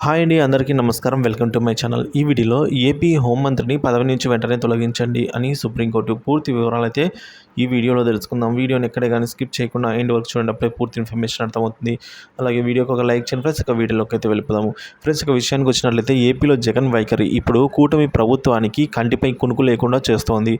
Hi అండి, అందరికీ నమస్కారం. Welcome to my channel. ఈ వీడియోలో ఏపీ హోంమంత్రిని పదవి నుంచి వెంటనే తొలగించండి అని సుప్రీంకోర్టు పూర్తి వివరాలైతే ఈ వీడియోలో తెలుసుకుందాం. వీడియోని ఎక్కడే కానీ స్కిప్ చేయకుండా ఎండ్ వరకు చూడండి, అప్పుడే పూర్తి ఇన్ఫర్మేషన్ అర్థమవుతుంది. అలాగే వీడియోకి ఒక లైక్ చేయండి ఫ్రెండ్స్. ఇక వీడియోలోకి అయితే వెళ్ళిపోదాము. ఫ్రెండ్స్, ఇక విషయానికి వచ్చినట్లయితే ఏపీలో జగన్ వైఖరి ఇప్పుడు కూటమి ప్రభుత్వానికి కంటిపై కునుకు లేకుండా చేస్తోంది.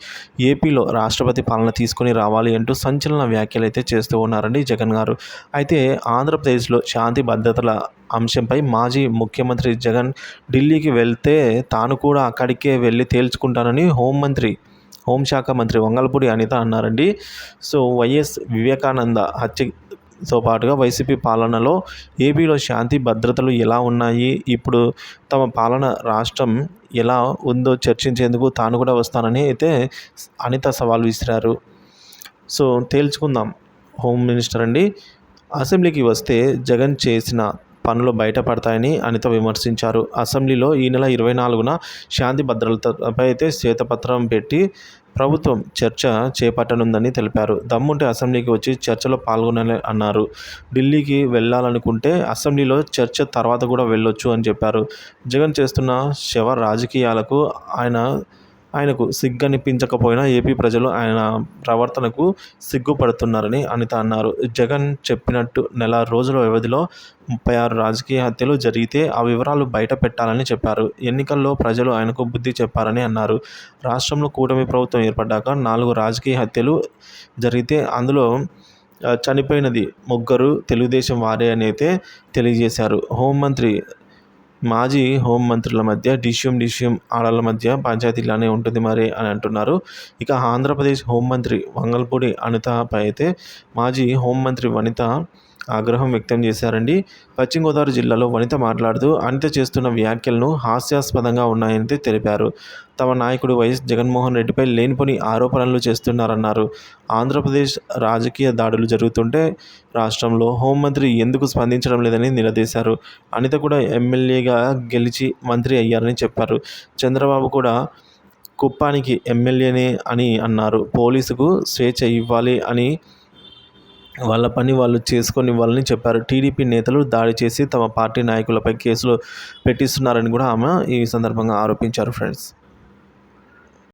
ఏపీలో రాష్ట్రపతి పాలన తీసుకొని రావాలి అంటూ సంచలన వ్యాఖ్యలు అయితే చేస్తూ ఉన్నారండి జగన్ గారు. అయితే ఆంధ్రప్రదేశ్లో శాంతి భద్రతల అంశంపై మాజీ ముఖ్యమంత్రి జగన్ ఢిల్లీకి వెళ్తే తాను కూడా అక్కడికే వెళ్ళి తేల్చుకుంటానని హోంశాఖ మంత్రి వంగలపూడి అనిత అన్నారండి. సో వైఎస్ వివేకానంద హత్యతో పాటుగా వైసీపీ పాలనలో ఏపీలో శాంతి భద్రతలు ఎలా ఉన్నాయి, ఇప్పుడు తమ పాలన రాష్ట్రం ఎలా ఉందో చర్చించేందుకు తాను కూడా వస్తానని అయితే అనిత సవాల్ విసిరారు. సో తేల్చుకుందాం హోమ్ మినిస్టర్ అండి. అసెంబ్లీకి వస్తే జగన్ చేసిన పనులు బయటపడతాయని అనిత విమర్శించారు. అసెంబ్లీలో ఈ నెల 24న శాంతి భద్రతలపై అయితే శ్వేతపత్రం పెట్టి ప్రభుత్వం చర్చ చేపట్టనుందని తెలిపారు. దమ్ముంటే అసెంబ్లీకి వచ్చి చర్చలో పాల్గొనాలని అన్నారు. ఢిల్లీకి వెళ్ళాలనుకుంటే అసెంబ్లీలో చర్చ తర్వాత కూడా వెళ్ళొచ్చు అని చెప్పారు. జగన్ చేస్తున్న శవ రాజకీయాలకు ఆయనకు సిగ్గనిపించకపోయినా ఏపీ ప్రజలు ఆయన ప్రవర్తనకు సిగ్గుపడుతున్నారని అనిత అన్నారు. జగన్ చెప్పినట్టు నెల రోజుల వ్యవధిలో 36 రాజకీయ హత్యలు జరిగితే ఆ వివరాలు బయట పెట్టాలని చెప్పారు. ఎన్నికల్లో ప్రజలు ఆయనకు బుద్ధి చెప్పారని అన్నారు. రాష్ట్రంలో కూటమి ప్రభుత్వం ఏర్పడ్డాక 4 రాజకీయ హత్యలు జరిగితే అందులో చనిపోయినది 3 తెలుగుదేశం వారే అని అయితే తెలియజేశారు. మాజీ హోంమంత్రుల మధ్య డిష్యూమ్ ఆడల మధ్య పంచాయతీ ఇలానే ఉంటుంది మరి అని అంటున్నారు. ఇక ఆంధ్రప్రదేశ్ హోంమంత్రి వంగల్పూడి అనితపై అయితే మాజీ హోంమంత్రి వనిత ఆగ్రహం వ్యక్తం చేశారండి. పశ్చిమ గోదావరి జిల్లాలో వనిత మాట్లాడుతూ అనిత చేస్తున్న వ్యాఖ్యలను హాస్యాస్పదంగా ఉన్నాయని తెలిపారు. తమ నాయకుడు వైఎస్ జగన్మోహన్ రెడ్డిపై లేనిపోని ఆరోపణలు చేస్తున్నారన్నారు. ఆంధ్రప్రదేశ్ రాజకీయ దాడులు జరుగుతుంటే రాష్ట్రంలో హోంమంత్రి ఎందుకు స్పందించడం లేదని నిలదీశారు. అనిత కూడా ఎమ్మెల్యేగా గెలిచి మంత్రి అయ్యారని చెప్పారు. చంద్రబాబు కూడా కుప్పానికి ఎమ్మెల్యేనే అని అన్నారు. పోలీసుకు స్వేచ్ఛ ఇవ్వాలి అని, వాళ్ళ పని వాళ్ళు చేసుకొనివ్వాలని చెప్పారు. టీడీపీ నేతలు దాడి చేసి తమ పార్టీ నాయకులపై కేసులు పెట్టిస్తున్నారని కూడా ఆమె ఈ సందర్భంగా ఆరోపించారు ఫ్రెండ్స్.